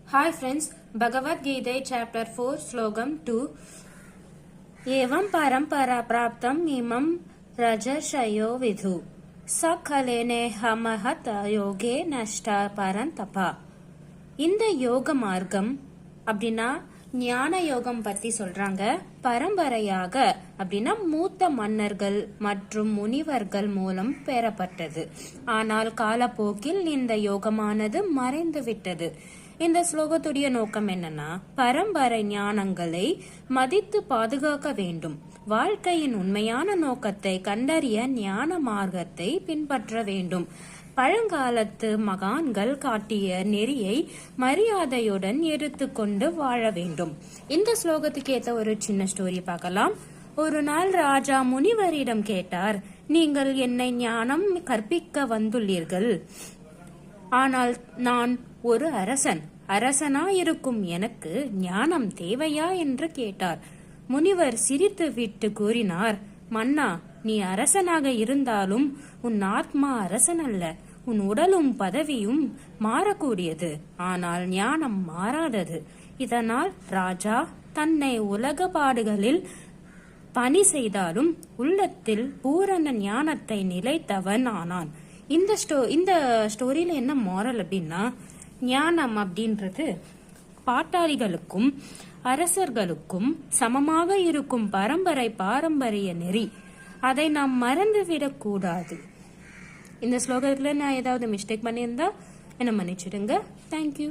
Hi friends, Bhagavad Gita chapter 4 slogam 2 Evam parampara praptam imam rajarshayo vidhu Sakhalene hamahata yoge nashta parantapa இந்த யோக மார்க்கம் அப்படின்னா ஞான யோகம் பத்தி சொல்றாங்க. பரம்பரையாக அப்படின்னா மூத்த மன்னர்கள் மற்றும் முனிவர்கள் மூலம் பெறப்பட்டது. ஆனால் காலப்போக்கில் இந்த யோகமானது மறைந்து விட்டது. இந்த ஸ்லோகத்துடைய நோக்கம் என்னன்னா, பரம்பரை ஞானங்களை மதித்து பாதுகாக்க வேண்டும். வாழ்க்கையின் உண்மையான நோக்கத்தை கண்டறிய ஞான மார்க்கத்தை பின்பற்ற வேண்டும். பழங்காலத்து மகான்கள் காட்டிய நெறியை மரியாதையுடன் எடுத்துக்கொண்டு வாழ வேண்டும். இந்த ஸ்லோகத்துக்கு ஏற்ற ஒரு சின்ன ஸ்டோரி பார்க்கலாம். ஒரு நாள் ராஜா முனிவரிடம் கேட்டார், நீங்கள் என்னை ஞானம் கற்பிக்க வந்துள்ளீர்கள், ஆனால் நான் ஒரு அரசனாயிருக்கும் எனக்கு ஞானம் தேவையா என்று கேட்டார். முனிவர் சிரித்து விட்டு கூறினார், மன்னா, நீ அரசனாக இருந்தாலும் உன் ஆத்மா அரசன் அல்ல. உன் உடலும் பதவியும் மாறக்கூடியது, ஆனால் ஞானம் மாறாதது. இதனால் ராஜா தன்னை உலக பாடுகளில் பணி செய்தாலும் உள்ளத்தில் பூரண ஞானத்தை நிலைத்தவன் ஆனான். இந்த ஸ்டோரியில என்ன மாரல் அப்படின்னா, ஞானம் அப்படின்றது பாட்டாளிகளுக்கும் அரசர்களுக்கும் சமமாக இருக்கும் பாரம்பரிய நெறி. அதை நாம் மறந்துவிடக் கூடாது. இந்த ஸ்லோகத்துல நான் ஏதாவது மிஸ்டேக் பண்ணியிருந்தா என்ன மன்னிச்சிடுங்க. தேங்க்யூ.